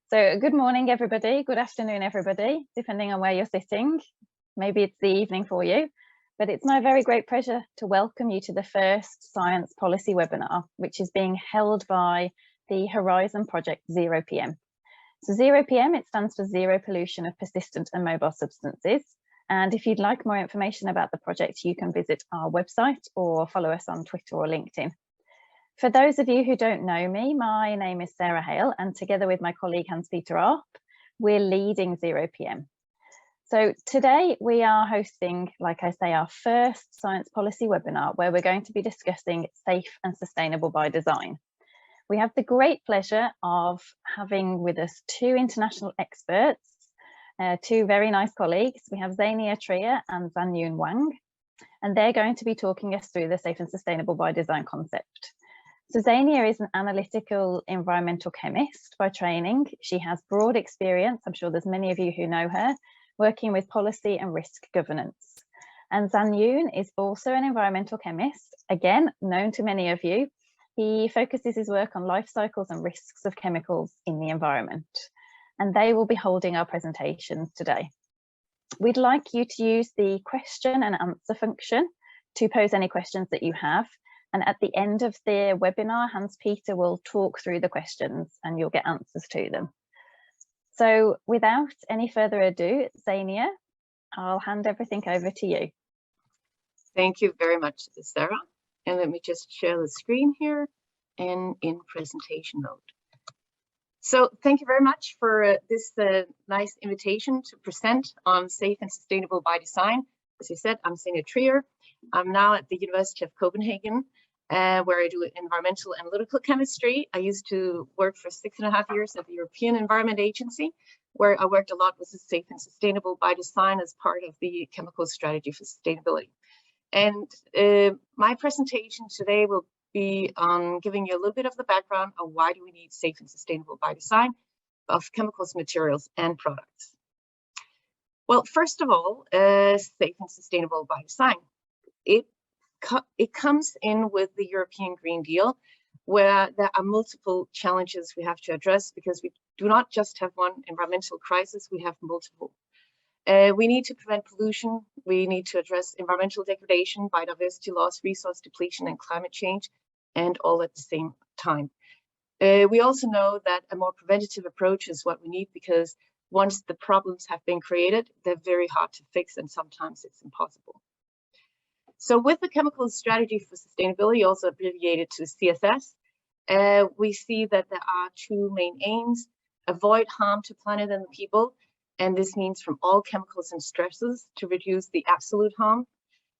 So good morning, everybody. Good afternoon, everybody, depending on where you're sitting. Maybe it's the evening for you, but it's my very great pleasure to welcome you to the first science policy webinar, which is being held by the Horizon project ZeroPM. So ZeroPM, it stands for Zero Pollution of Persistent and Mobile Substances. And if you'd like more information about the project, you can visit our website or follow us on Twitter or LinkedIn. For those of you who don't know me, my name is Sarah Hale, and together with my colleague Hans-Peter Arp, we're leading ZeroPM. So today we are hosting, like I say, our first science policy webinar where we're going to be discussing safe and sustainable by design. We have the great pleasure of having with us two international experts, two very nice colleagues. We have Xenia Trier and Zhanyun Wang, and they're going to be talking us through the safe and sustainable by design concept. So Xenia is an analytical environmental chemist by training. She has broad experience, I'm sure there's many of you who know her, working with policy and risk governance. And Zhanyun is also an environmental chemist, again, known to many of you. He focuses his work on life cycles and risks of chemicals in the environment. And they will be holding our presentations today. We'd like you to use the question and answer function to pose any questions that you have. And at the end of the webinar, Hans-Peter will talk through the questions and you'll get answers to them. So without any further ado, Xenia, I'll hand everything over to you. Thank you very much, Sarah. And let me just share the screen here and in presentation mode. So thank you very much for this nice invitation to present on safe and sustainable by design. As you said, I'm Xenia Trier. I'm now at the University of Copenhagen, where I do environmental analytical chemistry. I used to work for 6.5 years at the European Environment Agency, where I worked a lot with the safe and sustainable by design as part of the chemical strategy for sustainability. And my presentation today will be on giving you a little bit of the background on why do we need safe and sustainable by design of chemicals, materials, and products. Well, first of all, safe and sustainable by design. It comes in with the European Green Deal, where there are multiple challenges we have to address because we do not just have one environmental crisis, we have multiple. We need to prevent pollution, we need to address environmental degradation, biodiversity loss, resource depletion, and climate change, and all at the same time. We also know that a more preventative approach is what we need because once the problems have been created, they're very hard to fix and sometimes it's impossible. So with the chemical strategy for sustainability, also abbreviated to CSS, we see that there are two main aims: avoid harm to planet and people, and this means from all chemicals and stresses to reduce the absolute harm.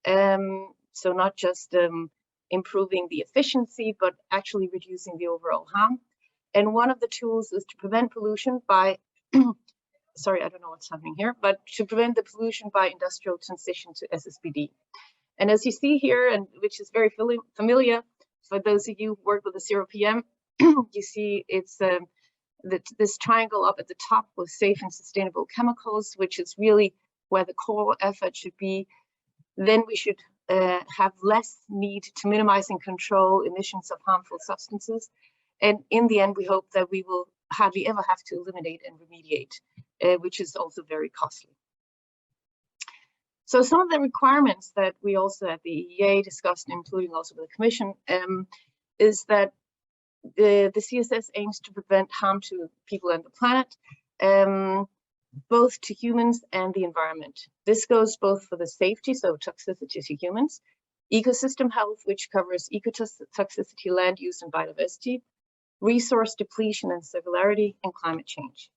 So not just improving the efficiency, but actually reducing the overall harm. And one of the tools is to prevent pollution by, sorry, I don't know what's happening here, but to prevent the pollution by industrial transition to SSbD. And as you see here, and which is very familiar for those of you who work with the ZeroPM, you see it's this triangle up at the top with safe and sustainable chemicals, which is really where the core effort should be. Then we should have less need to minimize and control emissions of harmful substances. And in the end, we hope that we will hardly ever have to eliminate and remediate, which is also very costly. So some of the requirements that we also at the EEA discussed, including also with the Commission, is that the CSS aims to prevent harm to people and the planet, both to humans and the environment. This goes both for the safety, so toxicity to humans, ecosystem health, which covers ecotoxicity, land use, and biodiversity, resource depletion and circularity, and climate change.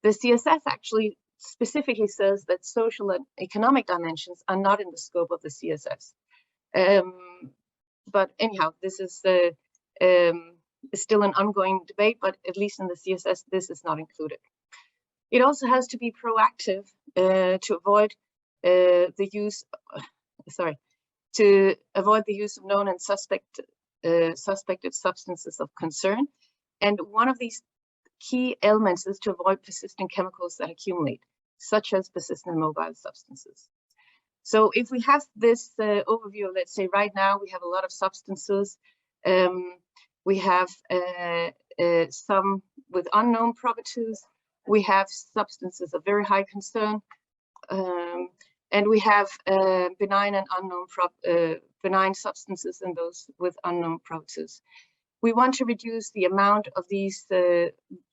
The CSS actually specifically says that social and economic dimensions are not in the scope of the CSS. But anyhow, this is still an ongoing debate, but at least in the CSS, this is not included. It also has to be proactive to avoid the use of known and suspected substances of concern. And one of these key elements is to avoid persistent chemicals that accumulate, such as persistent mobile substances. So if we have this overview, let's say right now we have a lot of substances, we have some with unknown properties. We have substances of very high concern, and we have benign and unknown benign substances and those with unknown properties. We want to reduce the amount of these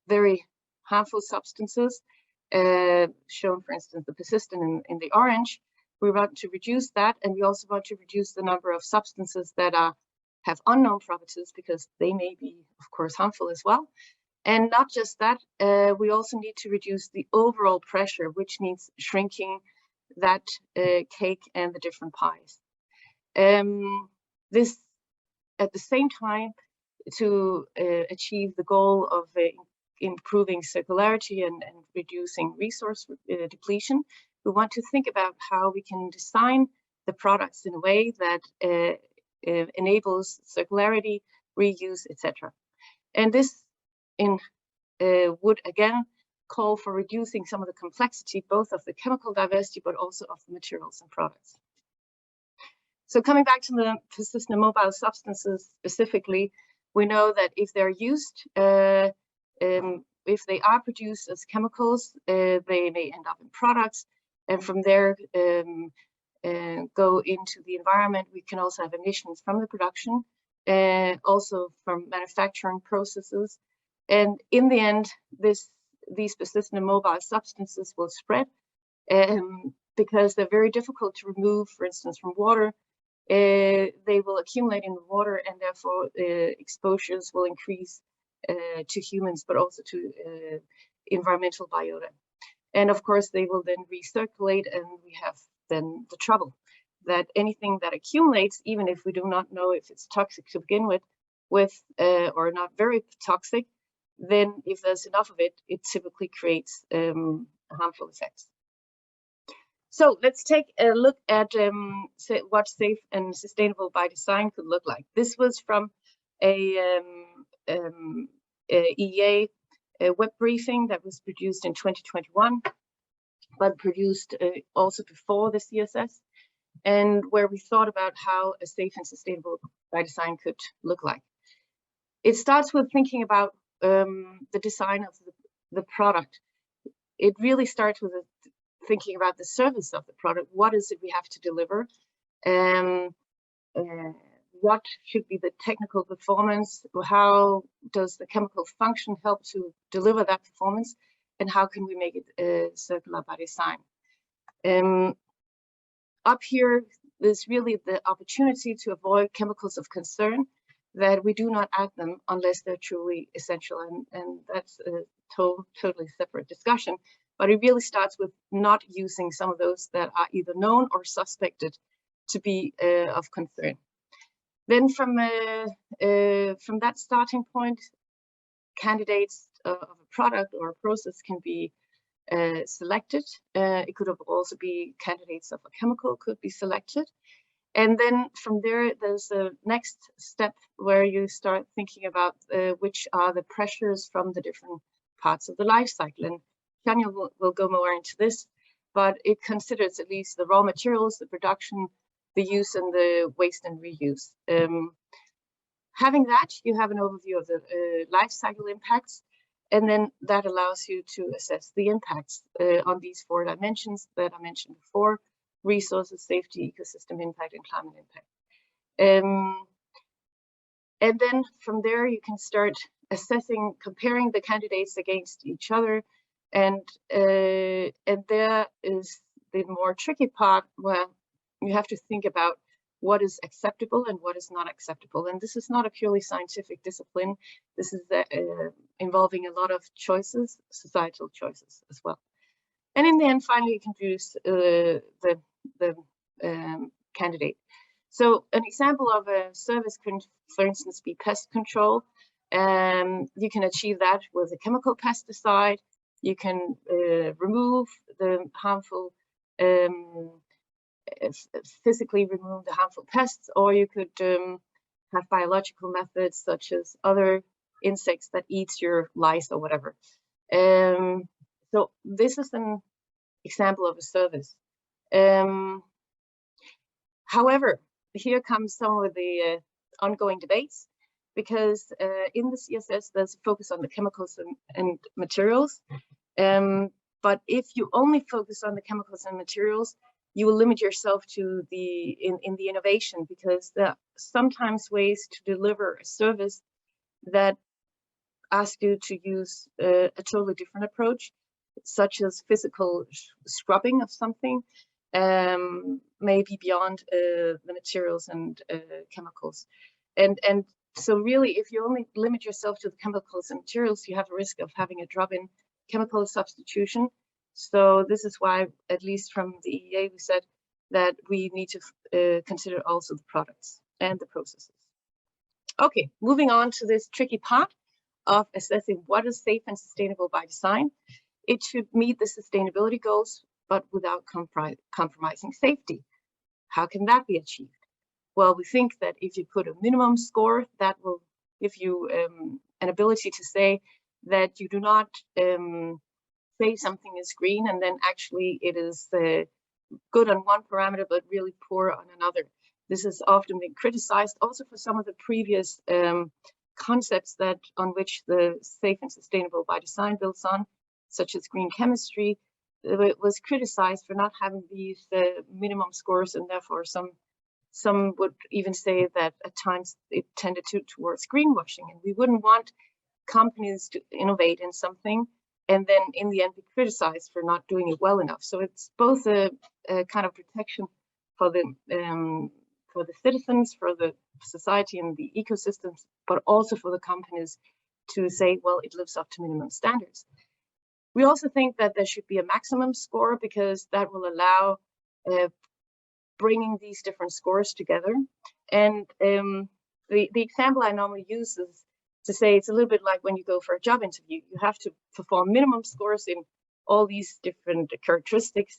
very harmful substances, shown, for instance, the persistent in the orange. We want to reduce that, and we also want to reduce the number of substances that have unknown properties, because they may be, of course, harmful as well. And not just that, we also need to reduce the overall pressure, which means shrinking that cake and the different pies. This, at the same time, to achieve the goal of improving circularity and reducing resource depletion, we want to think about how we can design the products in a way that enables circularity, reuse, etc. And this would again call for reducing some of the complexity, both of the chemical diversity, but also of the materials and products. So coming back to the persistent and mobile substances specifically, we know that if they're used, if they are produced as chemicals, they may end up in products, and from there go into the environment. We can also have emissions from the production, also from manufacturing processes. And in the end, these persistent and mobile substances will spread because they're very difficult to remove, for instance, from water. They will accumulate in the water, and therefore exposures will increase to humans, but also to environmental biota. And of course, they will then recirculate, and we have then the trouble that anything that accumulates, even if we do not know if it's toxic to begin with or not very toxic, then if there's enough of it, it typically creates harmful effects. So let's take a look at what safe and sustainable by design could look like. This was from a EEA web briefing that was produced in 2021, but produced also before the CSS, and where we thought about how a safe and sustainable by design could look like. It starts with thinking about the design of the product. It really starts with thinking about the service of the product. What is it we have to deliver? What should be the technical performance? How does the chemical function help to deliver that performance? And how can we make it circular by design? Up here, there's really the opportunity to avoid chemicals of concern, that we do not add them unless they're truly essential. And that's a totally separate discussion. But it really starts with not using some of those that are either known or suspected to be of concern. Then from that starting point, candidates of a product or a process can be selected. It could also be candidates of a chemical could be selected. And then from there, there's a next step where you start thinking about which are the pressures from the different parts of the life cycle. And Xenia will go more into this, but it considers at least the raw materials, the production, the use, and the waste and reuse. Having that, you have an overview of the life cycle impacts, and then that allows you to assess the impacts on these 4 dimensions that I mentioned before: resources, safety, ecosystem impact, and climate impact. And then from there, you can start assessing, comparing the candidates against each other. And there is the more tricky part where you have to think about what is acceptable and what is not acceptable. And this is not a purely scientific discipline. This is involving a lot of choices, societal choices as well. And in the end, finally, you can choose the candidate. So an example of a service can, for instance, be pest control. You can achieve that with a chemical pesticide. You can remove the harmful, physically remove the harmful pests, or you could have biological methods such as other insects that eat your lice or whatever. So this is an example of a service. However, here comes some of the ongoing debates. because in the CSS, there's a focus on the chemicals and materials. But if you only focus on the chemicals and materials, you will limit yourself to the innovation, because there are sometimes ways to deliver a service that ask you to use a totally different approach, such as physical scrubbing of something, maybe beyond the materials and chemicals. And so really, if you only limit yourself to the chemicals and materials, you have a risk of having a drop in chemical substitution. So this is why, at least from the EEA, we said that we need to consider also the products and the processes. Okay, moving on to this tricky part of assessing what is safe and sustainable by design. It should meet the sustainability goals, but without compromising safety. How can that be achieved? Well, we think that if you put a minimum score, that will give you an ability to say that you do not say something is green and then actually it is good on one parameter but really poor on another. This has often been criticized also for some of the previous concepts that on which the safe and sustainable by design builds on, such as green chemistry. It was criticized for not having these minimum scores, and therefore some would even say that at times it tended towards greenwashing, and we wouldn't want companies to innovate in something and then in the end be criticized for not doing it well enough. So it's both a kind of protection for the citizens, for the society and the ecosystems, but also for the companies to say, well, it lives up to minimum standards. We also think that there should be a maximum score, because that will allow bringing these different scores together. And the example I normally use is to say it's a little bit like when you go for a job interview. You have to perform minimum scores in all these different characteristics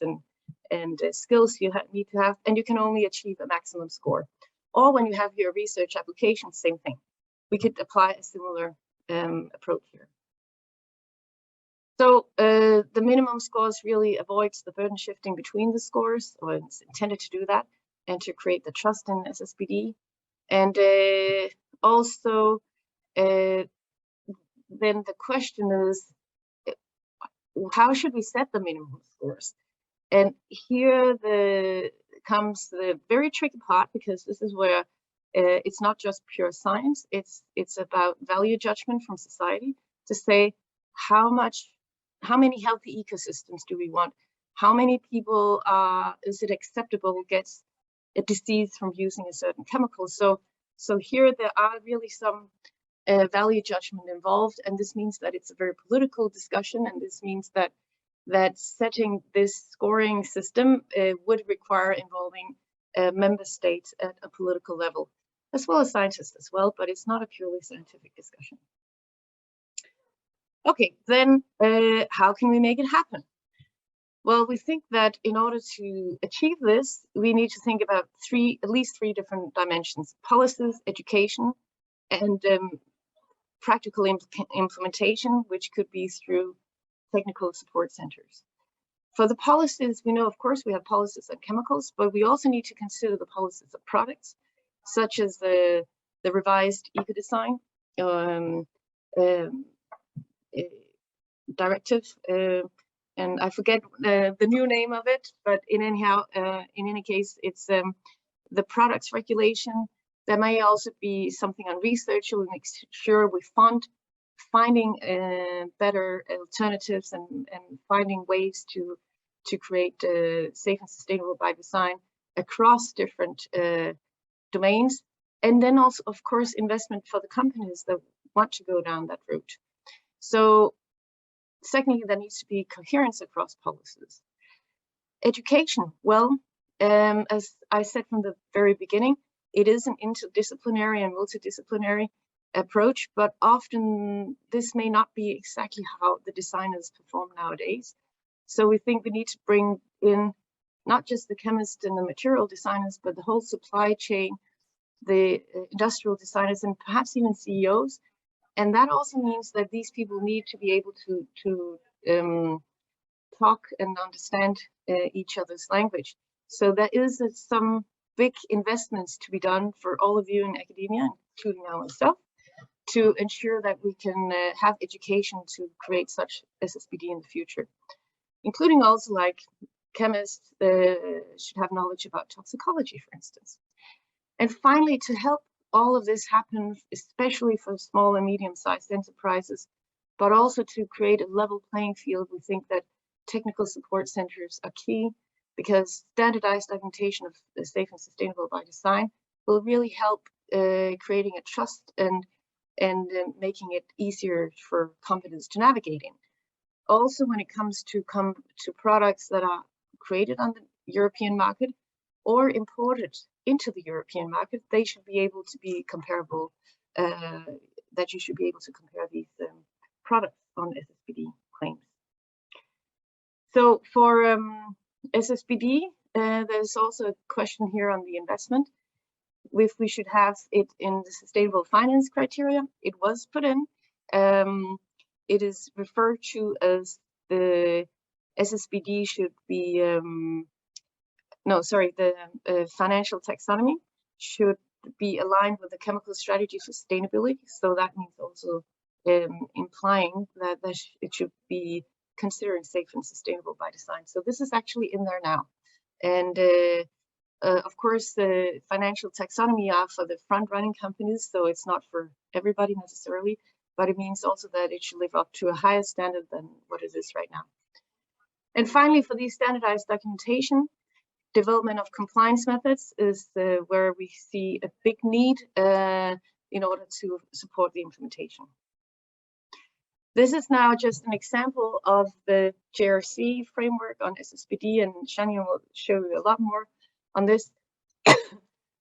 and skills you need to have, and you can only achieve a maximum score. Or when you have your research application, same thing. We could apply a similar approach here. So the minimum scores really avoids the burden shifting between the scores, or it's intended to do that, and to create the trust in SSbD. And also, then the question is, how should we set the minimum scores? And here comes the very tricky part, because this is where it's not just pure science, it's about value judgment from society to say how many healthy ecosystems do we want? How many people is it acceptable gets a disease from using a certain chemical? So here there are really some value judgment involved, and this means that it's a very political discussion, and this means that setting this scoring system would require involving member states at a political level, as well as scientists as well, but it's not a purely scientific discussion. Okay, then how can we make it happen? Well, we think that in order to achieve this, we need to think about at least three different dimensions: policies, education, and practical implementation, which could be through technical support centers. For the policies, we know, of course, we have policies on chemicals, but we also need to consider the policies of products, such as the revised eco-design directive, and I forget the new name of it, but in any case, it's the products regulation. There may also be something on research. We'll make sure we finding better alternatives and finding ways to create safe and sustainable by design across different domains. And then also, of course, investment for the companies that want to go down that route. So secondly, there needs to be coherence across policies. Education, well, as I said from the very beginning, it is an interdisciplinary and multidisciplinary approach, but often this may not be exactly how the designers perform nowadays. So we think we need to bring in not just the chemists and the material designers, but the whole supply chain, the industrial designers, and perhaps even CEOs. And that also means that these people need to be able to talk and understand each other's language. So there is some big investments to be done for all of you in academia, including now myself, to ensure that we can have education to create such SSbD in the future, including also like chemists should have knowledge about toxicology, for instance. And finally, to help all of this happen, especially for small and medium-sized enterprises, but also to create a level playing field, we think that technical support centers are key, because standardized documentation of the safe and sustainable by design will really help creating a trust and making it easier for companies to navigate in. Also, when it comes to products that are created on the European market or imported into the European market, they should be able to be comparable, that you should be able to compare these products on SSbD claims. So for SSbD, there's also a question here on the investment. If we should have it in the sustainable finance criteria, it was put in. It is referred to as the SSbD should be, the financial taxonomy should be aligned with the chemical strategy for sustainability. So that means also implying that it should be considering safe and sustainable by design. So this is actually in there now. And of course, the financial taxonomy are for the front-running companies, so it's not for everybody necessarily, but it means also that it should live up to a higher standard than what it is right now. And finally, for these standardized documentation, development of compliance methods is where we see a big need in order to support the implementation. This is now just an example of the JRC framework on SSbD, and Zhanyun will show you a lot more on this.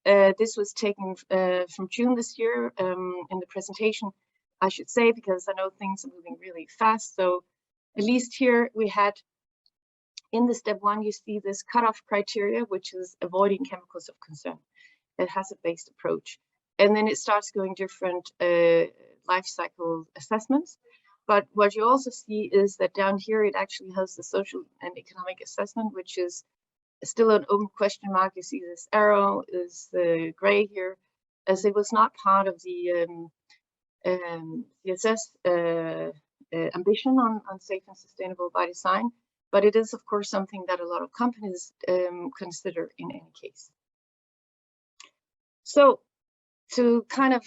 This was taken from June this year in the presentation, I should say, because I know things are moving really fast. So at least here we had, in the step 1, you see this cutoff criteria, which is avoiding chemicals of concern. It has a based approach. And then it starts going different life cycle assessments. But what you also see is that down here, it actually has the social and economic assessment, which is still an open question mark. You see this arrow is the gray here, as it was not part of the CSS ambition on safe and sustainable by design. But it is, of course, something that a lot of companies consider in any case. So to kind of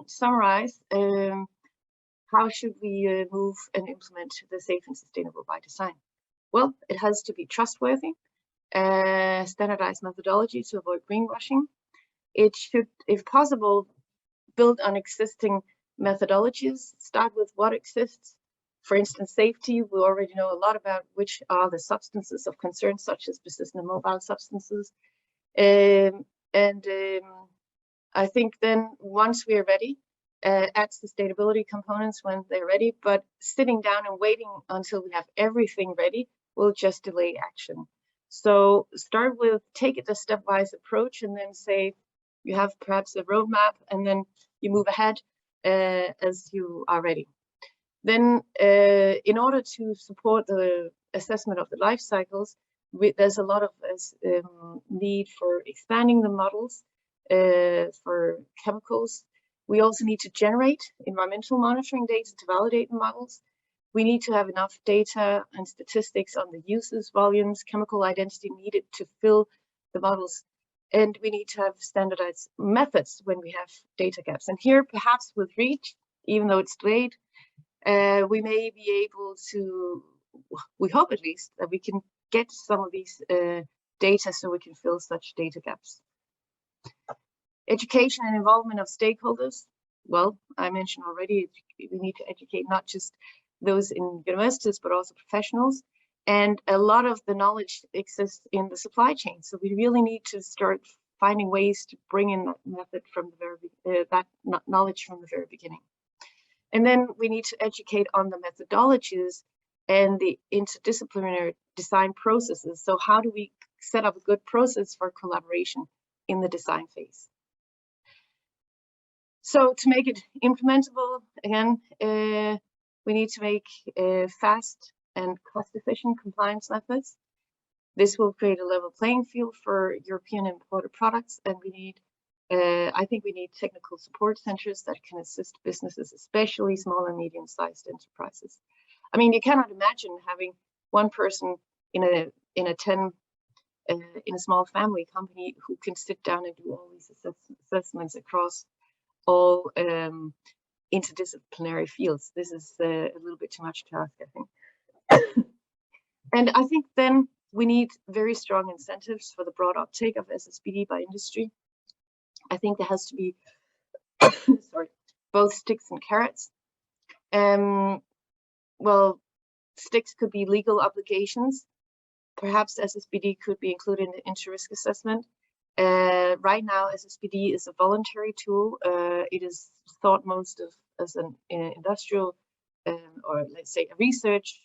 summarize, how should we move and implement the safe and sustainable by design? Well, it has to be trustworthy, standardized methodology to avoid greenwashing. It should, if possible, build on existing methodologies, start with what exists. For instance, safety, we already know a lot about which are the substances of concern, such as persistent and mobile substances. I think then once we are ready, add sustainability components when they're ready, but sitting down and waiting until we have everything ready will just delay action. So start with, take it a stepwise approach, and then say you have perhaps a roadmap, and then you move ahead as you are ready. Then in order to support the assessment of the life cycles, there's a lot of need for expanding the models for chemicals. We also need to generate environmental monitoring data to validate the models. We need to have enough data and statistics on the uses, volumes, chemical identity needed to fill the models. And we need to have standardized methods when we have data gaps. And here, perhaps with REACH, even though it's delayed, we may be able to, we hope at least, that we can get some of these data so we can fill such data gaps. Education and involvement of stakeholders. Well, I mentioned already, we need to educate not just those in universities, but also professionals. And a lot of the knowledge exists in the supply chain. So we really need to start finding ways to bring in that method from the very, that knowledge from the very beginning. And then we need to educate on the methodologies and the interdisciplinary design processes. So how do we set up a good process for collaboration in the design phase? So to make it implementable, again, we need to make fast and cost-efficient compliance methods. This will create a level playing field for European imported products, and we need I think we need technical support centers that can assist businesses, especially small and medium-sized enterprises. I mean, you cannot imagine having one person in a small family company who can sit down and do all these assessments across all interdisciplinary fields. This is a little bit too much to ask, I think. And I think then we need very strong incentives for the broad uptake of SSbD by industry. I think there has to be sorry, both sticks and carrots. Well, sticks could be legal obligations. Perhaps SSbD could be included into risk assessment. Right now, SSbD is a voluntary tool. It is thought most of as an industrial or let's say a research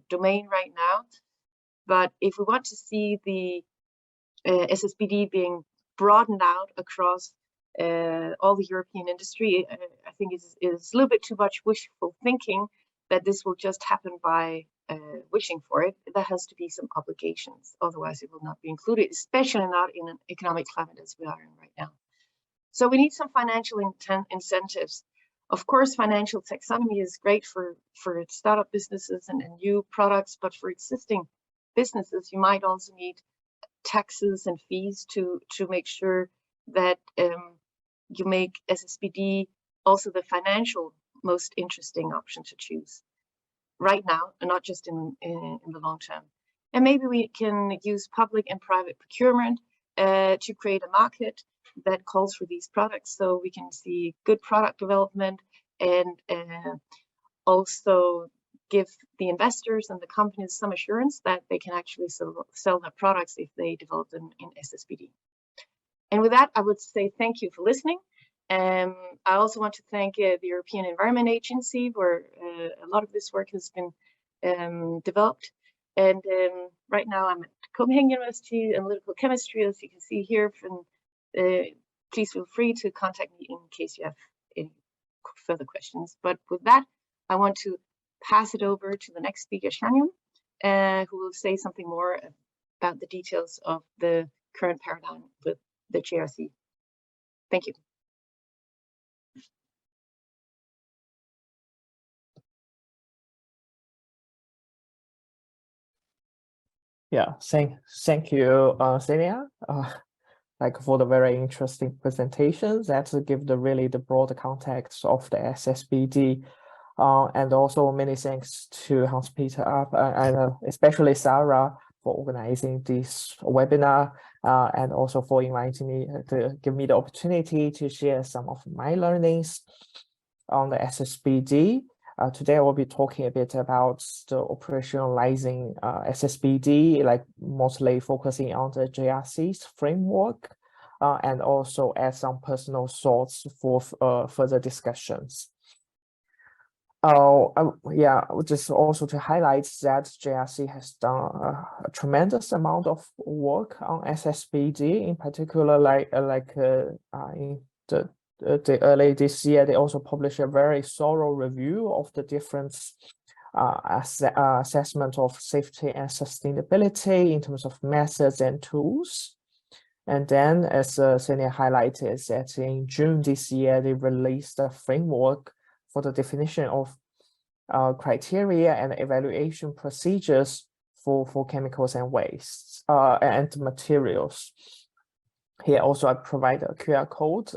domain right now. But if we want to see the SSbD being broadened out across all the European industry, I think it's a little bit too much wishful thinking that this will just happen by wishing for it. There has to be some obligations, otherwise it will not be included, especially not in an economic climate as we are in right now. So we need some financial incentives. Of course, financial taxonomy is great for startup businesses and new products, but for existing businesses, you might also need taxes and fees to make sure that you make SSbD also the financial most interesting option to choose right now, and not just in the long term. And maybe we can use public and private procurement to create a market that calls for these products, so we can see good product development and also give the investors and the companies some assurance that they can actually sell their products if they develop them in SSbD. And with that, I would say thank you for listening. I also want to thank the European Environment Agency, where a lot of this work has been developed. And right now I'm at Copenhagen University in analytical chemistry, as you can see here. Please feel free to contact me in case you have any further questions. But with that, I want to pass it over to the next speaker, Zhanyun, who will say something more about the details of the current paradigm with the JRC. Thank you. Yeah, thank you, Xenia, for the very interesting presentation that give the broad context of the SSbD, and also many thanks to Hans-Peter and especially Sarah for organizing this webinar, and also for inviting me to give me the opportunity to share some of my learnings on the SSbD. Today I will be talking a bit about the operationalizing SSbD, like mostly focusing on the JRC's framework, and also add some personal thoughts for further discussions. Yeah, just also to highlight that JRC has done a tremendous amount of work on SSbD, in particular, in the early this year, they also published a very thorough review of the different assessment of safety and sustainability in terms of methods and tools. And then, as Xenia highlighted, that in June this year, they released a framework for the definition of criteria and evaluation procedures for chemicals and wastes and materials. Here also I provide a QR code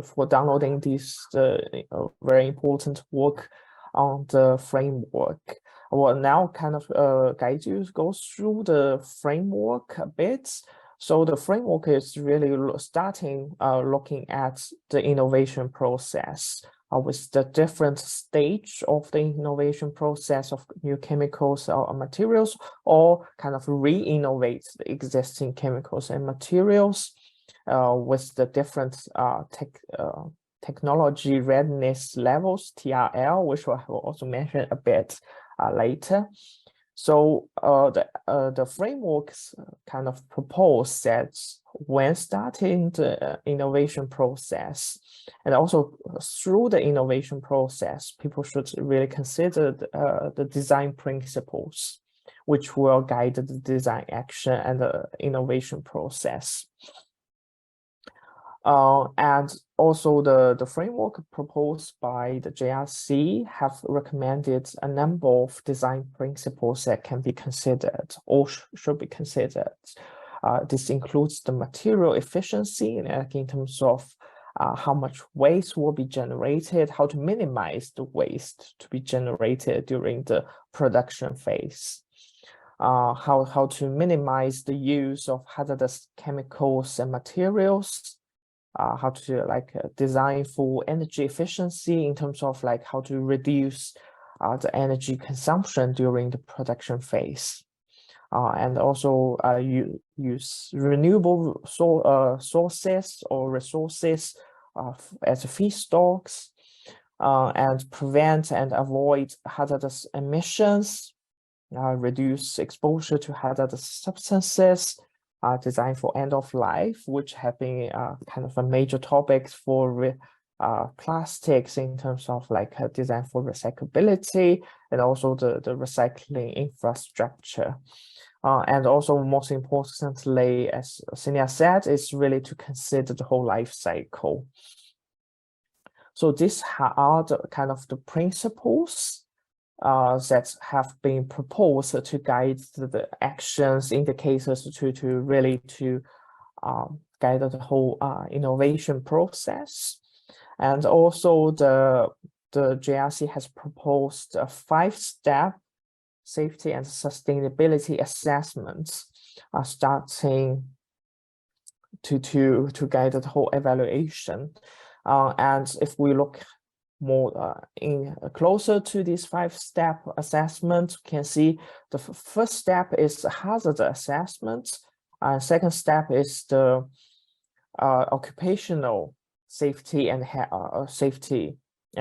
for downloading this very important work on the framework. I will now kind of guide you go through the framework a bit. So the framework is really starting looking at the innovation process with the different stage of the innovation process of new chemicals or materials, or kind of re-innovate the existing chemicals and materials with the different technology readiness levels, TRL, which I will also mention a bit later. So the frameworks kind of propose that when starting the innovation process, and also through the innovation process, people should really consider the design principles, which will guide the design action and the innovation process. And also the framework proposed by the JRC have recommended a number of design principles that can be considered or should be considered. This includes the material efficiency, like in terms of how much waste will be generated, how to minimize the waste to be generated during the production phase, how to minimize the use of hazardous chemicals and materials, how to design for energy efficiency in terms of how to reduce the energy consumption during the production phase. And also use renewable sources or resources as feedstocks, and prevent and avoid hazardous emissions, reduce exposure to hazardous substances, design for end of life, which have been kind of a major topic for plastics in terms of design for recyclability, and also the recycling infrastructure. And also most importantly, as Xenia said, is really to consider the whole life cycle. So these are the kind of the principles that have been proposed to guide the actions, indicators to really guide the whole innovation process. And also the JRC has proposed a 5-step safety and sustainability assessments, starting to guide the whole evaluation. And if we look more closer to this 5-step assessment, you can see the first step is hazard assessment. Second step is the occupational safety and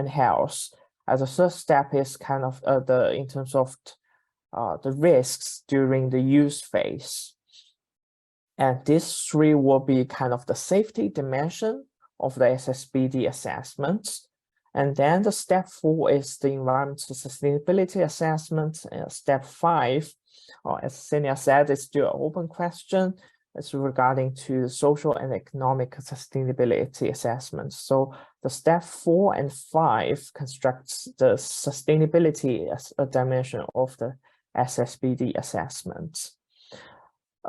health. As the third step is kind of in terms of the risks during the use phase. And these three will be kind of the safety dimension of the SSbD assessment. And then the step 4 is the environmental sustainability assessment. Step 5, as Xenia said, is still an open question. It's regarding to the social and economic sustainability assessment. So the step 4 and 5 constructs the sustainability as a dimension of the SSbD assessment.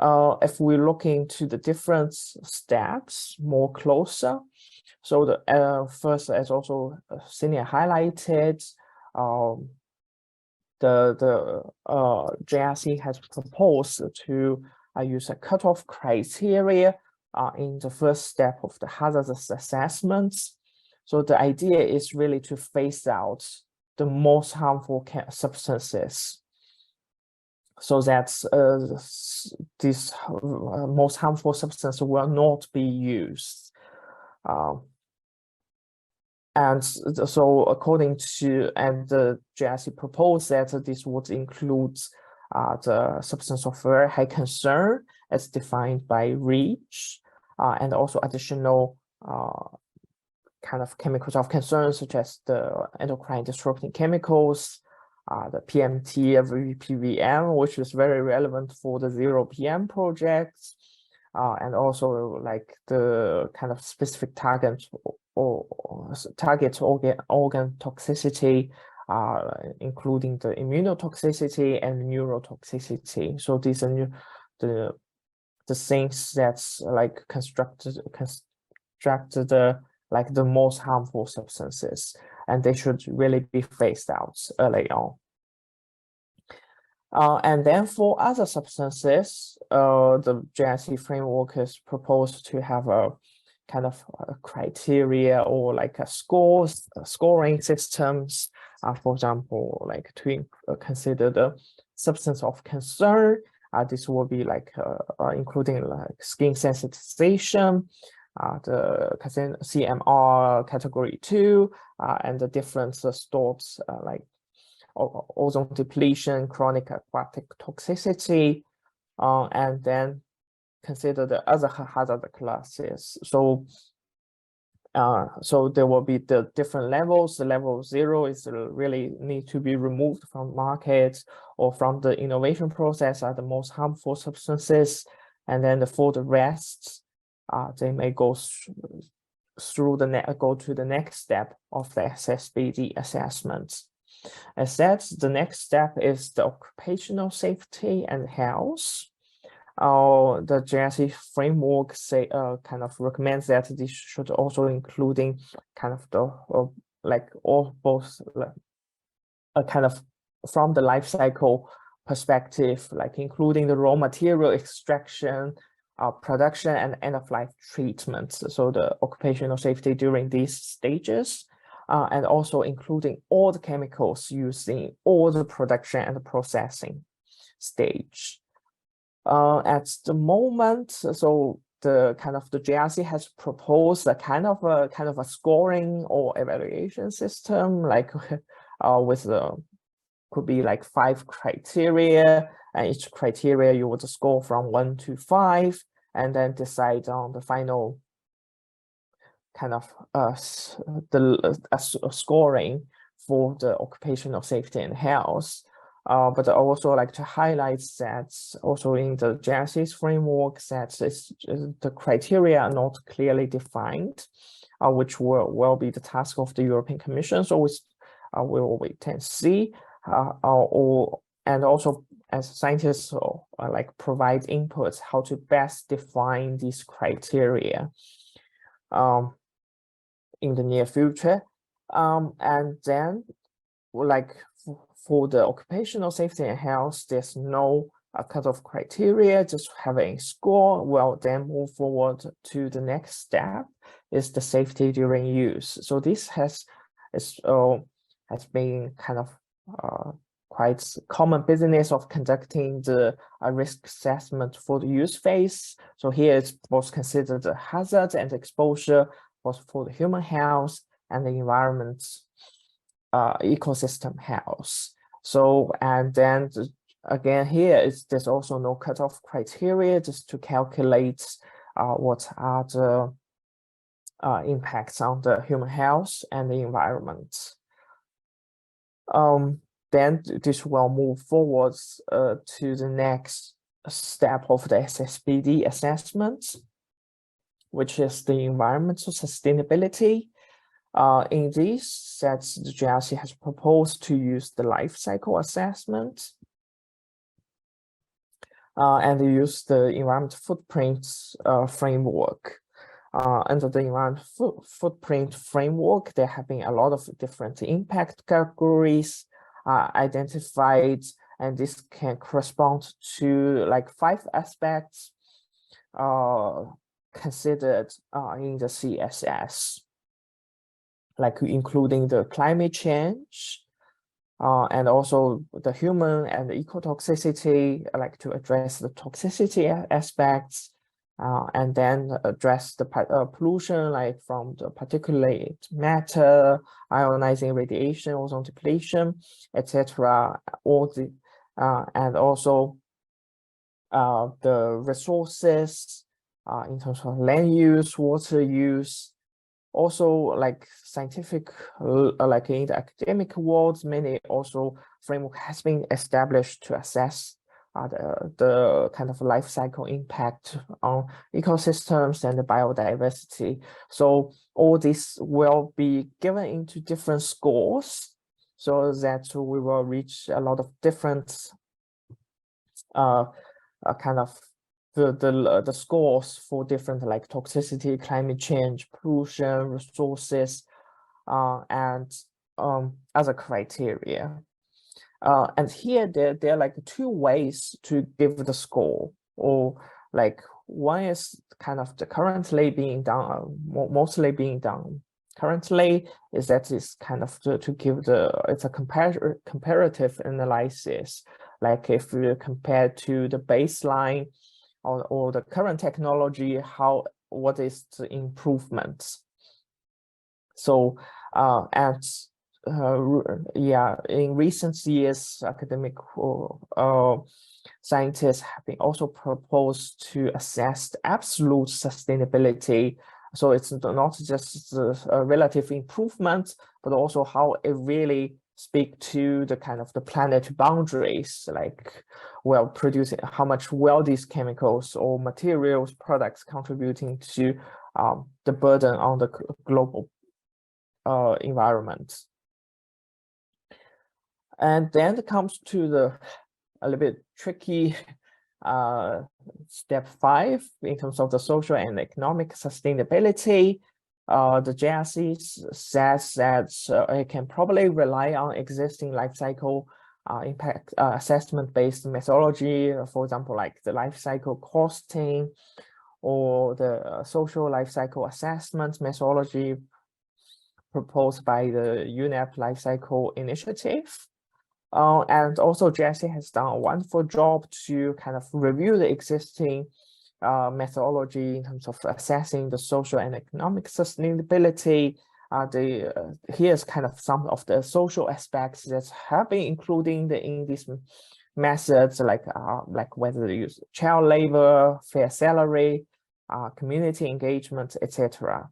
If we look into the different steps more closer, so the first, as also Xenia highlighted, the JRC has proposed to use a cutoff criteria in the first step of the hazardous assessments. So the idea is really to phase out the most harmful substances, so that these most harmful substances will not be used. And so according to, and the JRC proposed that this would include the substance of very high concern as defined by REACH, and also additional kind of chemicals of concern, such as the endocrine disrupting chemicals, the PMT, VPVM, which is very relevant for the ZeroPM projects, and also the kind of specific target organ toxicity, including the immunotoxicity and neurotoxicity. So these are the things that's construct the most harmful substances, and they should really be phased out early on. And then for other substances, the JRC framework is proposed to have a kind of a criteria or a scoring systems. For example, to consider the substance of concern. This will be including skin sensitization, the CMR category 2, and the different stops ozone depletion, chronic aquatic toxicity, and then consider the other hazard classes. So there will be the different levels. The level 0 is really need to be removed from markets or from the innovation process, are the most harmful substances. And then for the rest, they may go through go to the next step of the SSbD assessment. As said, the next step is the occupational safety and health. The JSC framework kind of recommends that this should also including kind of the kind of from the life cycle perspective, like including the raw material extraction, production, and end-of-life treatment. So the occupational safety during these stages, and also including all the chemicals used in all the production and the processing stage. At the moment, so the JRC has proposed a kind of a scoring or evaluation system, like with could be like 5 criteria, and each criteria you would score from 1 to 5, and then decide on the final kind of scoring for the occupational safety and health. But I also like to highlight that also in the JRC's framework that the criteria are not clearly defined, which will be the task of the European Commission. So we will wait and see. And also as scientists like provide inputs how to best define these criteria in the near future. And then like for the occupational safety and health, there's no cutoff criteria, just having a score. Well, then move forward to the next step is the safety during use. So this has been kind of quite common business of conducting the risk assessment for the use phase. So here it's both considered the hazard and exposure both for the human health and the environment ecosystem health. So, and then again here there's also no cutoff criteria just to calculate what are the impacts on the human health and the environment. Then this will move forward to the next step of the SSbD assessment, which is the environmental sustainability. In these sets, the JRC has proposed to use the life cycle assessment and use the environmental footprint framework. Under the environmental footprint framework, there have been a lot of different impact categories identified, and this can correspond to like 5 aspects considered in the CSS, like including the climate change and also the human and the ecotoxicity, like to address the toxicity aspects, and then address the pollution, like from the particulate matter, ionizing radiation, ozone depletion, etc. All the and also the resources in terms of land use, water use. Also, like scientific, like in the academic world, many also framework has been established to assess the kind of life cycle impact on ecosystems and the biodiversity. So all this will be given into different scores so that we will reach a lot of different kind of the scores for different like toxicity, climate change, pollution, resources, and other criteria. And here there are like 2 ways to give the score, or like one is kind of the currently being done, mostly being done currently, is that it's kind of to give it's a comparative analysis, like if you compare to the baseline or the current technology, what is the improvements? So in recent years, academic scientists have been also proposed to assess the absolute sustainability. So it's not just a relative improvement, but also how it really speak to the kind of the planetary boundaries, like producing how much will these chemicals or materials products contributing to the burden on the global environment. And then it comes to a little bit tricky step 5 in terms of the social and economic sustainability. The JRC says that it can probably rely on existing life cycle impact assessment-based methodology, for example, like the life cycle costing or the social life cycle assessment methodology proposed by the UNEP Life Cycle Initiative. And also JRC has done a wonderful job to kind of review the existing methodology in terms of assessing the social and economic sustainability. Here's kind of some of the social aspects that have been included in these methods, like whether they use child labor, fair salary, community engagement, etc.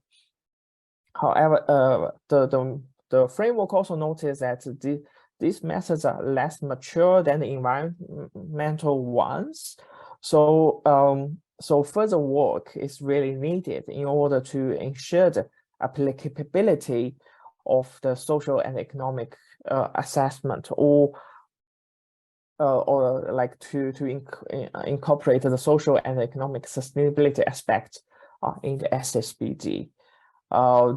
However, the framework also noticed that these methods are less mature than the environmental ones. So, so further work is really needed in order to ensure the applicability of the social and economic assessment, or like to incorporate the social and economic sustainability aspect in the SSbD.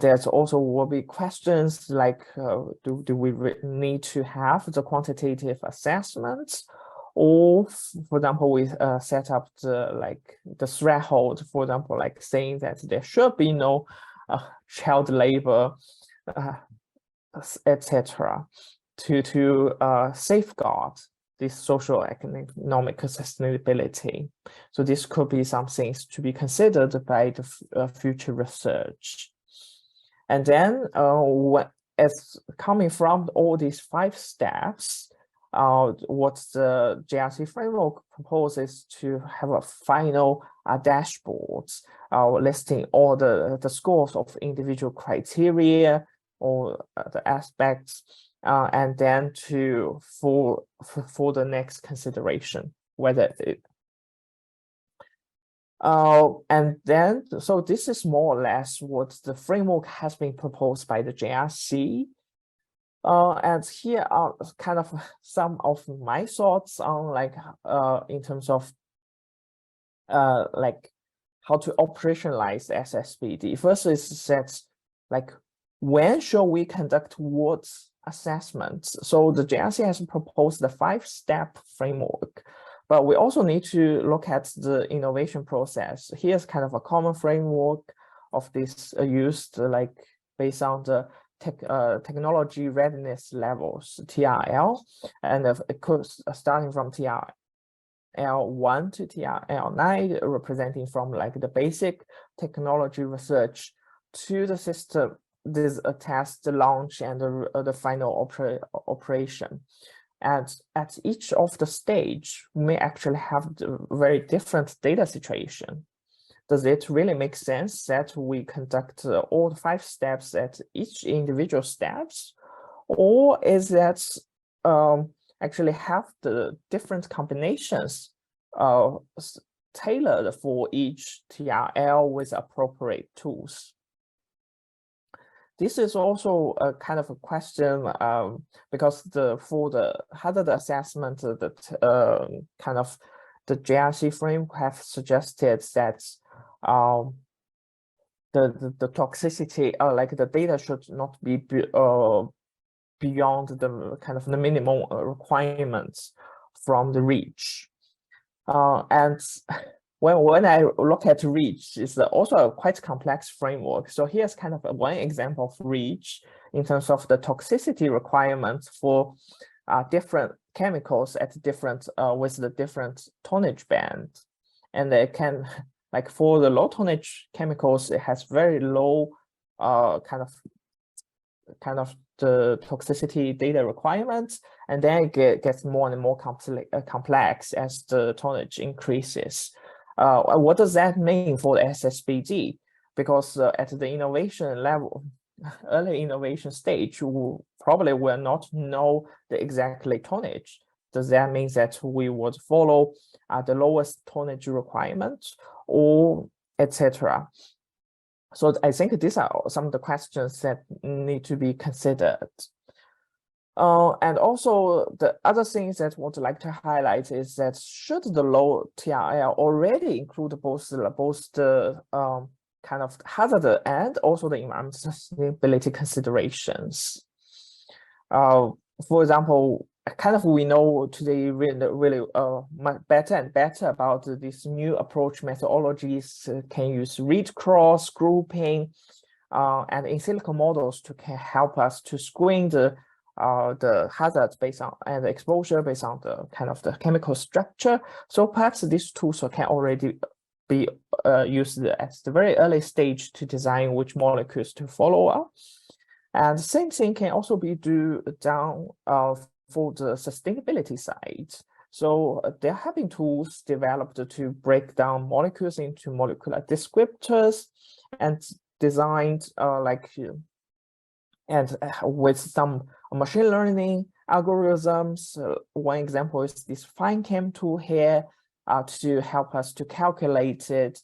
There's also will be questions like, do we need to have the quantitative assessments, or for example, we set up the threshold, for example, like saying that there should be no child labor, etc., to safeguard this social economic sustainability. So this could be some things to be considered by the future research. And then as coming from all these 5 steps, what the JRC framework proposes to have a final dashboard listing all the scores of individual criteria or the aspects, and then for the next consideration, whether it and then, so this is more or less what the framework has been proposed by the JRC. And here are kind of some of my thoughts on in terms of like how to operationalize SSbD. First is that when should we conduct what assessments? So the JRC has proposed the 5-step framework, but we also need to look at the innovation process. Here's kind of a common framework of this used based on the technology readiness levels, TRL, and it could starting from TRL1 to TRL9, representing from the basic technology research to the system, this test, the launch, and the final operation. And at each of the stage, we may actually have the very different data situation. Does it really make sense that we conduct all the 5 steps at each individual steps? Or is that actually have the different combinations tailored for each TRL with appropriate tools? This is also a kind of a question because for the hazard assessment, kind of the JRC framework have suggested that the toxicity, the data should not be beyond the kind of the minimum requirements from the REACH. And when I look at REACH, it's also a quite complex framework. So here's kind of one example of REACH in terms of the toxicity requirements for different chemicals at different with the different tonnage band. And they can, for the low tonnage chemicals, it has very low kind of the toxicity data requirements, and then it gets more and more complex as the tonnage increases. What does that mean for the SSbD? Because at the innovation level, early innovation stage, probably will not know the exact tonnage. Does that mean that we would follow the lowest tonnage requirement, or etc.? So I think these are some of the questions that need to be considered. And also the other things that I would like to highlight is that should the low TRL already include both the kind of hazard and also the environmental sustainability considerations. For example, kind of we know today really better and better about these new approach methodologies, can use read cross grouping and in silico models to can help us to screen the hazards based on and the exposure based on the kind of the chemical structure. So perhaps these tools can already be used at the very early stage to design which molecules to follow up. And the same thing can also be done for the sustainability side. So there have been tools developed to break down molecules into molecular descriptors and designed with some machine learning algorithms. One example is this FineChem tool here to help us to calculate the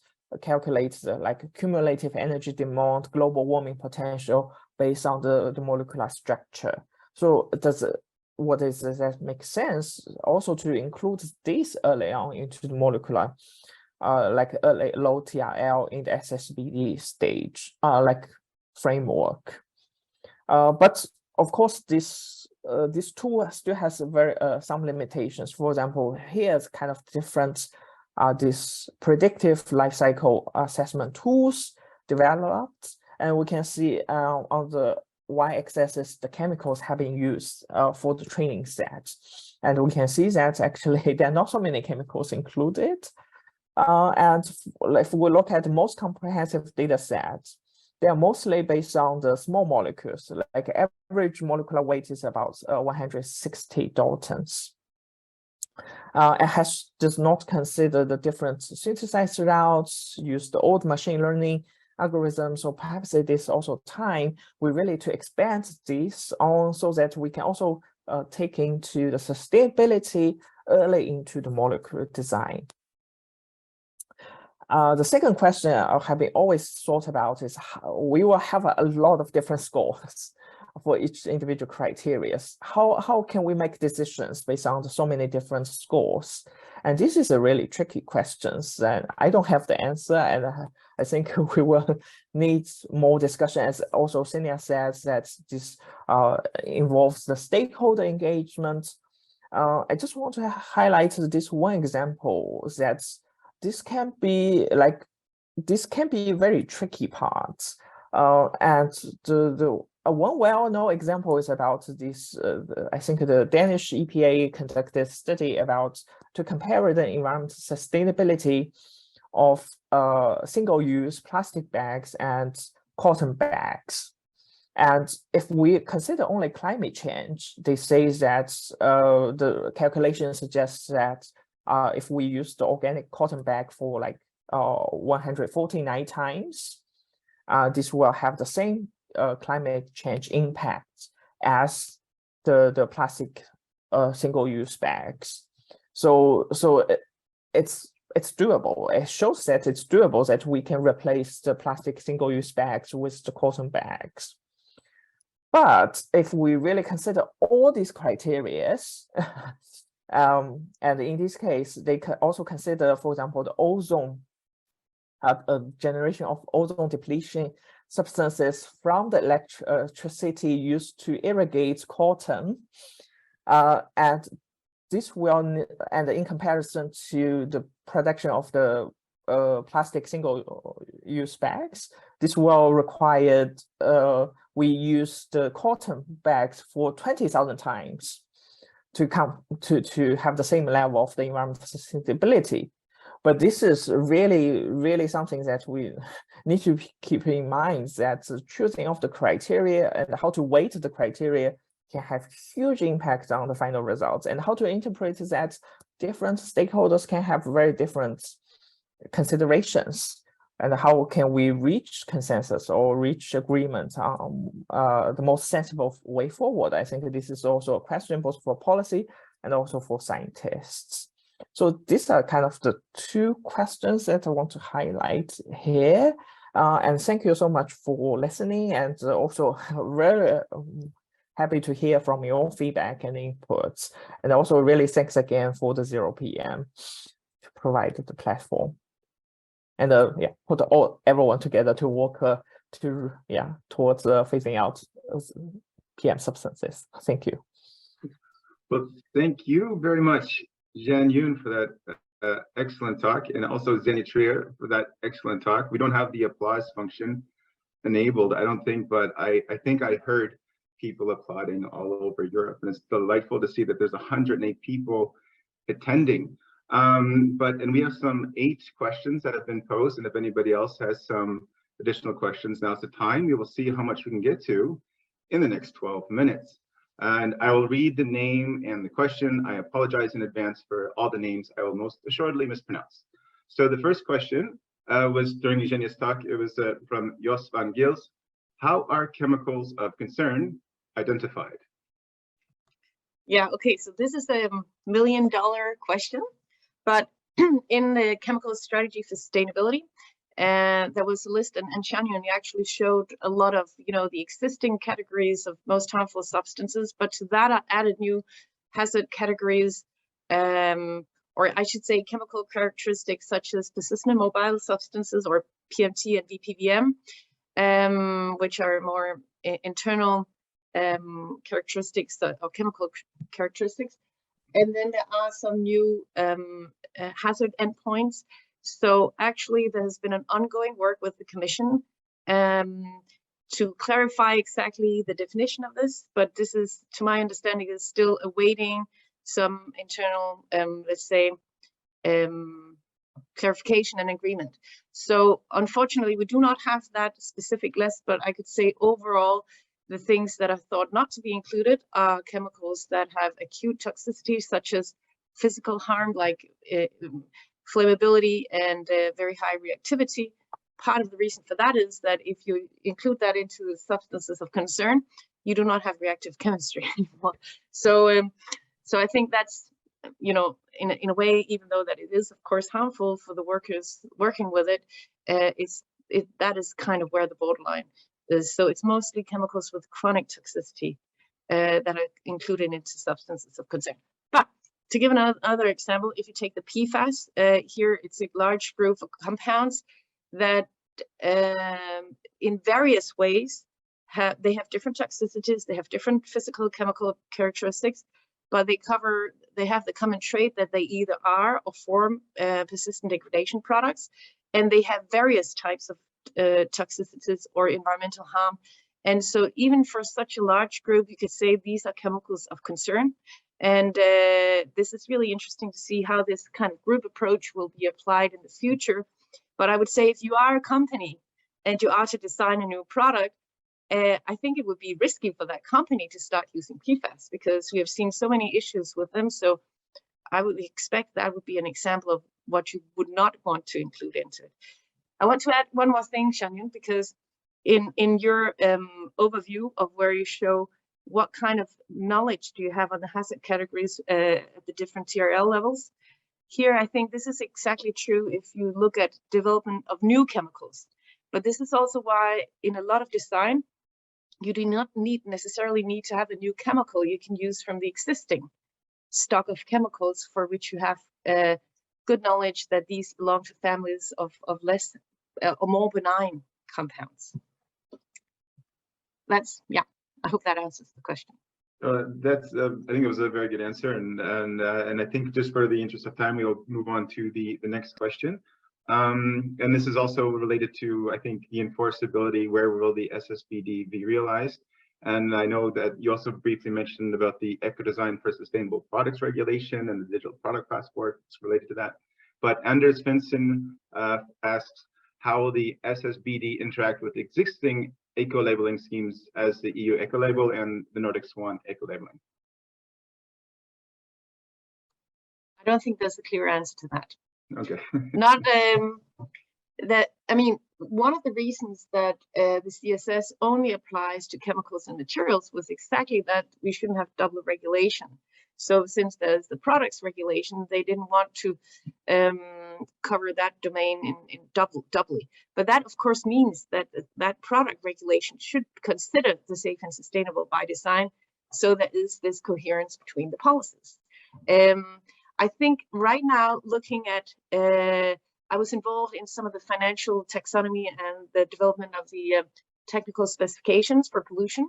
cumulative energy demand, global warming potential based on the molecular structure. So does that make sense also to include this early on into the molecular early low TRL in the SSbD stage framework? But of course, this tool still has some limitations. For example, here's kind of different this predictive life cycle assessment tools developed, and we can see on the y-axis is the chemicals have been used for the training set, and we can see that actually there are not so many chemicals included. And if we look at the most comprehensive data sets, they are mostly based on the small molecules, like average molecular weight is about 160 daltons. It does not consider the different synthesized routes, use the old machine learning algorithms, so perhaps it is also time we really to expand this on so that we can also take into the sustainability early into the molecule design. The second question I have been always thought about is how we will have a lot of different scores for each individual criteria. How can we make decisions based on so many different scores? And this is a really tricky question, and I don't have the answer, and I think we will need more discussion. As also Xenia says, that this involves the stakeholder engagement. I just want to highlight this one example that this can be very tricky part. And the one well-known example is about this. I think the Danish EPA conducted study about to compare the environmental sustainability of single-use plastic bags and cotton bags. And if we consider only climate change, they say that the calculation suggests that if we use the organic cotton bag for 149 times, this will have the same climate change impact as the plastic single-use bags. So it's doable. It shows that it's doable that we can replace the plastic single-use bags with the cotton bags. But if we really consider all these criteria, and in this case, they can also consider, for example, the ozone, a generation of ozone depletion substances from the electricity used to irrigate cotton, and this will, and in comparison to the production of the plastic single-use bags, this will require we use the cotton bags for 20,000 times to have the same level of the environmental sustainability. But this is really something that we need to keep in mind, that the choosing of the criteria and how to weight the criteria can have huge impact on the final results, and how to interpret that different stakeholders can have very different considerations. and how can we reach consensus or reach agreement on the most sensible way forward? I think this is also a question both for policy and also for scientists. So these are kind of the two questions that I want to highlight here. And thank you so much for listening, and also very happy to hear from your feedback and inputs. And also really thanks again for the ZeroPM to provide the platform. And yeah, put everyone together to work towards phasing out PM substances. Thank you. Well, thank you very much, Zhanyun, for that excellent talk, and also Xenia Trier for that excellent talk. We don't have the applause function enabled, I don't think, but I think I heard people applauding all over Europe, and it's delightful to see that there's 108 people attending. And we have some 8 questions that have been posed, and if anybody else has some additional questions, now's the time. We will see how much we can get to in the next 12 minutes. And I will read the name and the question. I apologize in advance for all the names I will most assuredly mispronounce. So the first question was during Eugenia's talk. It was from Jos van Gils. How are chemicals of concern identified? Yeah, okay, so this is a $1 million question, but in the chemical strategy for sustainability, there was a list, and Zhanyun actually showed a lot of, the existing categories of most harmful substances, but to that I added new hazard categories, or I should say chemical characteristics such as persistent and mobile substances, or PMT and DPVM, which are more internal characteristics or chemical characteristics. And then there are some new hazard endpoints. So actually there has been an ongoing work with the Commission to clarify exactly the definition of this, but this is, to my understanding, is still awaiting some internal, let's say, clarification and agreement. So unfortunately, we do not have that specific list, but I could say overall, the things that are thought not to be included are chemicals that have acute toxicity, such as physical harm, like flammability and very high reactivity. Part of the reason for that is that if you include that into substances of concern, you do not have reactive chemistry anymore. So I think that's, in a way, even though that it is of course harmful for the workers working with it, that is kind of where the borderline is. So it's mostly chemicals with chronic toxicity that are included into substances of concern. But to give another example, if you take the PFAS, here it's a large group of compounds that in various ways have different toxicities, they have different physical chemical characteristics, but they have the common trait that they either are or form persistent degradation products, and they have various types of toxicities or environmental harm. And so even for such a large group, you could say these are chemicals of concern. And this is really interesting to see how this kind of group approach will be applied in the future. But I would say if you are a company and you are to design a new product, I think it would be risky for that company to start using PFAS, because we have seen so many issues with them. So I would expect that would be an example of what you would not want to include into it. I want to add one more thing, Zhanyun, because in your overview of where you show what kind of knowledge do you have on the hazard categories at the different TRL levels, here I think this is exactly true if you look at development of new chemicals. But this is also why in a lot of design, you do not necessarily need to have a new chemical. You can use from the existing stock of chemicals for which you have good knowledge that these belong to families of less or more benign compounds. That's, yeah, I hope that answers the question. That's I think it was a very good answer, and I think just for the interest of time, we'll move on to the next question. And this is also related to, I think, the enforceability. Where will the SSbD be realized? And I know that you also briefly mentioned about the eco-design for sustainable products regulation and the digital product passport. It's related to that. But Anders Svensson asks, how will the SSbD interact with existing eco-labeling schemes as the EU eco-label and the Nordic Swan eco-labeling? I don't think there's a clear answer to that. Okay. Not that I mean, one of the reasons that the CSS only applies to chemicals and materials was exactly that we shouldn't have double regulation. So since there's the products regulation, they didn't want to cover that domain in doubly. But that, of course, means that that product regulation should consider the safe and sustainable by design, so there is this coherence between the policies. I think right now, looking at, I was involved in some of the financial taxonomy and the development of the technical specifications for pollution.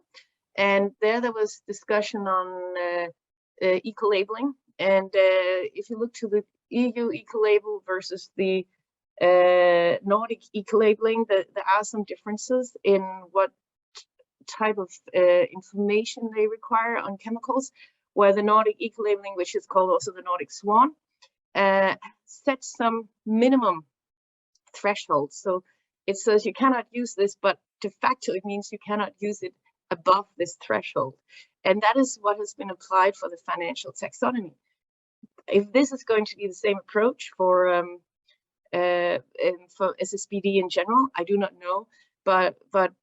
And there was discussion on eco-labeling. And if you look to the EU eco-label versus the Nordic eco-labeling, there are some differences in what type of information they require on chemicals, where the Nordic eco-labeling, which is called also the Nordic Swan, sets some minimum thresholds. So it says you cannot use this, but de facto it means you cannot use it above this threshold. And that is what has been applied for the financial taxonomy. If this is going to be the same approach for SSbD in general, I do not know. But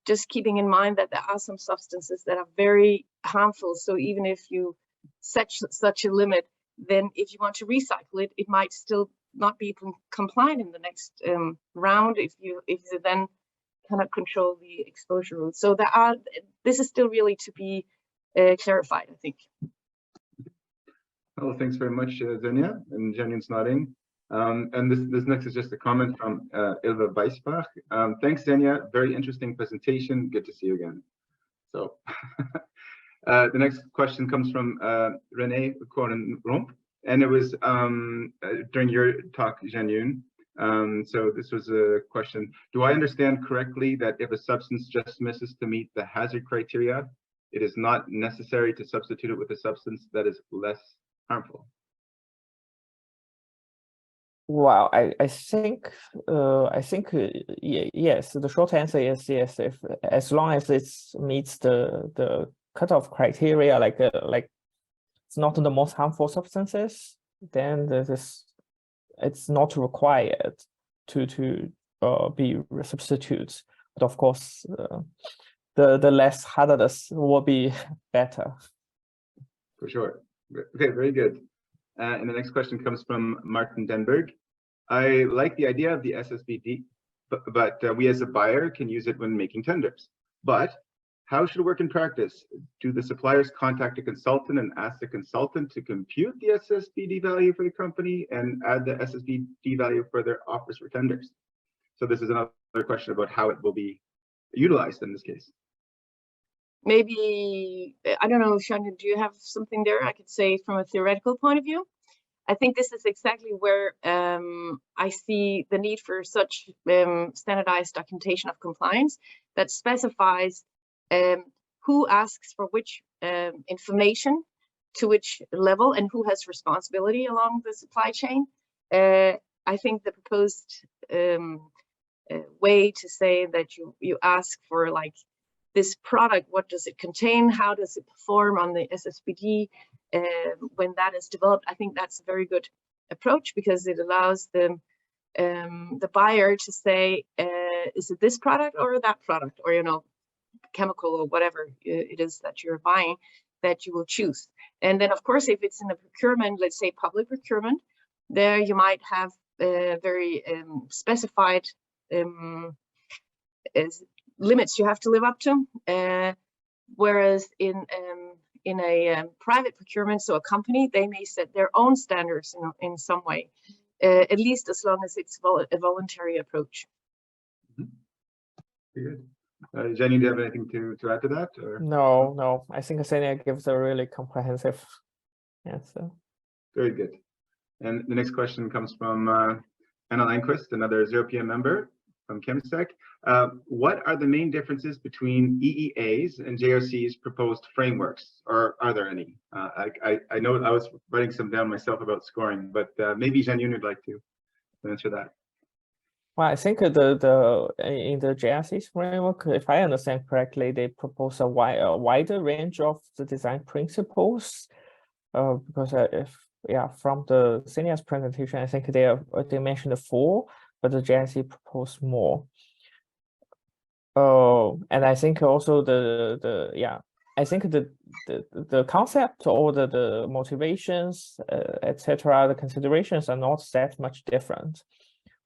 just keeping in mind that there are some substances that are very harmful. So even if you set such a limit, then if you want to recycle it, it might still not be compliant in the next round if you then cannot control the exposure route. So this is still really to be clarified, I think. Well, thanks very much, Xenia, and Zhanyun's nodding. And this next is just a comment from Ilva Weisbach. Thanks, Xenia. Very interesting presentation. Good to see you again. So the next question comes from Renee Koren-Romp, and it was during your talk, Zhanyun. So this was a question. Do I understand correctly that if a substance just misses to meet the hazard criteria, it is not necessary to substitute it with a substance that is less harmful? Well, I think yes. The short answer is yes. If as long as it meets the cutoff criteria, like it's not the most harmful substances, then it's not required to be substitutes. But of course, the less hazardous will be better. For sure. Okay, very good. And the next question comes from Martin Denberg. I like the idea of the SSbD, but we as a buyer can use it when making tenders. But how should it work in practice? Do the suppliers contact a consultant and ask the consultant to compute the SSbD value for the company and add the SSbD value for their offers for tenders? So this is another question about how it will be utilized in this case. Maybe, I don't know, Zhanyun, do you have something there I could say from a theoretical point of view? I think this is exactly where I see the need for such standardized documentation of compliance that specifies who asks for which information to which level and who has responsibility along the supply chain. I think the proposed way to say that you ask for like this product, what does it contain? How does it perform on the SSbD when that is developed? I think that's a very good approach because it allows the buyer to say, is it this product or that product, or chemical or whatever it is that you're buying that you will choose. And then, of course, if it's in a procurement, let's say public procurement, there you might have very specified limits you have to live up to, whereas in a private procurement, so a company, they may set their own standards in some way, at least as long as it's a voluntary approach. Very good. Jenny, do you have anything to add to that? Or? No. I think Xenia gives a really comprehensive answer. Very good. And the next question comes from Anna Landquist, another ZeroPM member from ChemSec. What are the main differences between EEA's and JRC's proposed frameworks, or are there any? I know I was writing some down myself about scoring, but maybe Zhanyun would like to answer that. Well, I think in the JRC's framework, if I understand correctly, they propose a wider range of the design principles. Because from the Xenia's presentation, I think they mentioned 4. but the JIC proposed more. And I think also I think the concept or the motivations, etc., the considerations are not that much different.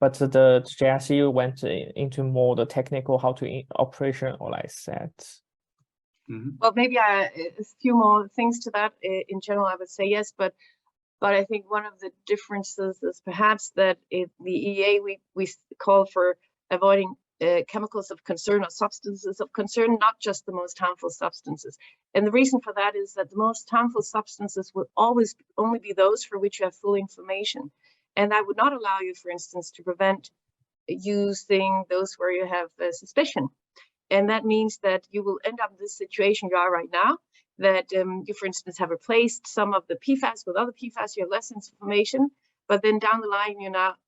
But the JIC went into more the technical, how to operationalize that. Well, maybe a few more things to that. In general, I would say yes, but I think one of the differences is perhaps that the EA we call for avoiding chemicals of concern or substances of concern, not just the most harmful substances. And the reason for that is that the most harmful substances will always only be those for which you have full information. And that would not allow you, for instance, to prevent using those where you have suspicion. And that means that you will end up in this situation you are right now, that you, for instance, have replaced some of the PFAS with other PFAS, you have less information, but then down the line,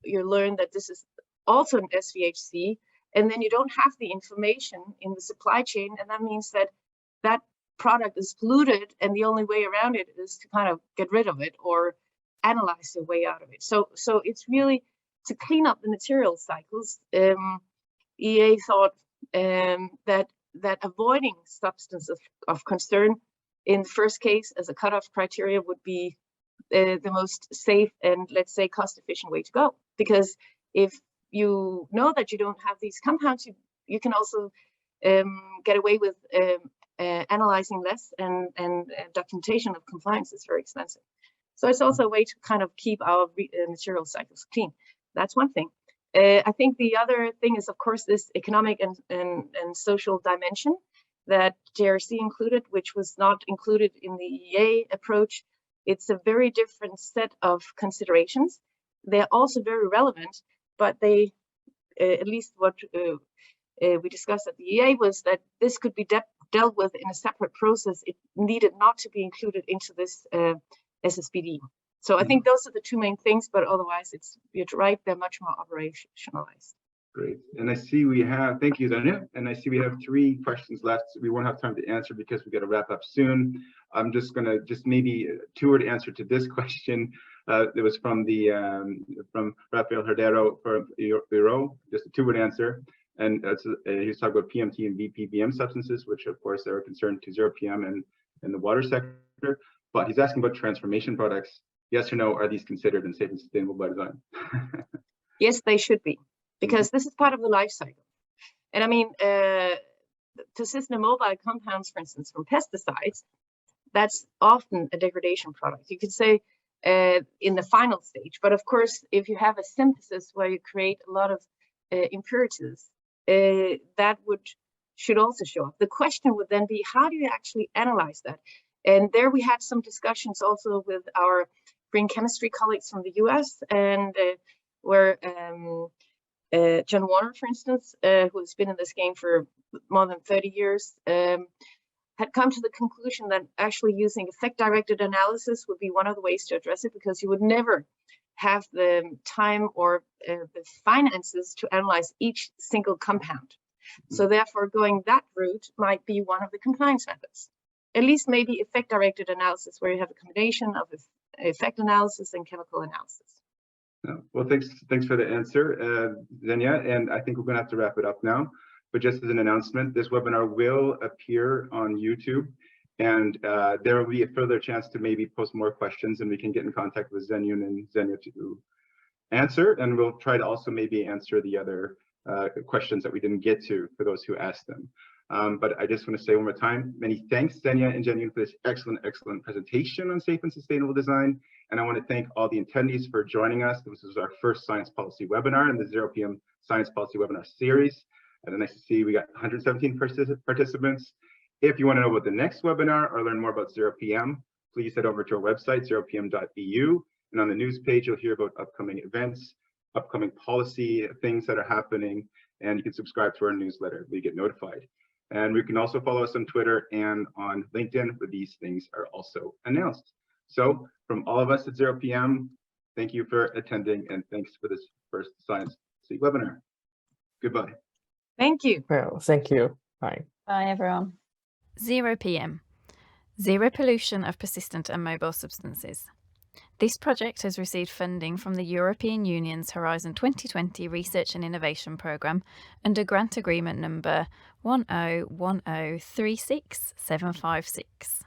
you learn that this is also an SVHC, and then you don't have the information in the supply chain, and that means that that product is polluted, and the only way around it is to kind of get rid of it or analyze the way out of it. So it's really to clean up the material cycles. EA thought that avoiding substances of concern in the first case as a cutoff criteria would be the most safe and, let's say, cost-efficient way to go. Because if you know that you don't have these compounds, you can also get away with analyzing less, and documentation of compliance is very expensive. So it's also a way to kind of keep our material cycles clean. That's one thing. I think the other thing is, of course, this economic and social dimension that JRC included, which was not included in the EA approach. It's a very different set of considerations. They're also very relevant, but they, at least what we discussed at the EA, was that this could be dealt with in a separate process. It needed not to be included into this SSbD. So I think those are the two main things, but otherwise you're right, they're much more operationalized. Great. And I see we have, thank you, Zhanyun. And I see we have 3 questions left. We won't have time to answer because we got to wrap up soon. I'm just going to maybe a 2-word answer to this question. It was from from Rafael Herdero from Euro, just a 2-word answer. And he's talking about PMT and VPBM substances, which of course are a concern to ZeroPM and the water sector. But he's asking about transformation products. Yes or no, are these considered in safe and sustainable by design? Yes, they should be, because this is part of the life cycle. And I mean, persistent mobile compounds, for instance, from pesticides, that's often a degradation product. You could say in the final stage, but of course, if you have a synthesis where you create a lot of impurities, that should also show up. The question would then be, how do you actually analyze that? And there we had some discussions also with our green chemistry colleagues from the US, and where John Warner, for instance, who has been in this game for more than 30 years, had come to the conclusion that actually using effect-directed analysis would be one of the ways to address it, because you would never have the time or the finances to analyze each single compound. So therefore, going that route might be one of the compliance methods. At least maybe effect-directed analysis, where you have a combination of effect analysis and chemical analysis. Well, thanks for the answer, Xenia, and I think we're going to have to wrap it up now. But just as an announcement, this webinar will appear on YouTube, and there will be a further chance to maybe post more questions, and we can get in contact with Zhanyun and Xenia to answer, and we'll try to also maybe answer the other questions that we didn't get to for those who asked them. But I just want to say one more time, many thanks, Xenia and Zhanyun, for this excellent presentation on safe and sustainable design. And I want to thank all the attendees for joining us. This was our first science policy webinar in the ZeroPM Science Policy Webinar Series. And nice to see we got 117 participants. If you want to know about the next webinar or learn more about ZeroPM, please head over to our website, zeropm.eu. And on the news page, you'll hear about upcoming events, upcoming policy things that are happening, and you can subscribe to our newsletter. We get notified. And we can also follow us on Twitter and on LinkedIn, where these things are also announced. So from all of us at ZeroPM, thank you for attending, and thanks for this first Science webinar. Goodbye. Thank you. Well, thank you. Bye. Bye, everyone. ZeroPM. Zero pollution of persistent and mobile substances. This project has received funding from the European Union's Horizon 2020 Research and Innovation Programme under grant agreement number 101036756.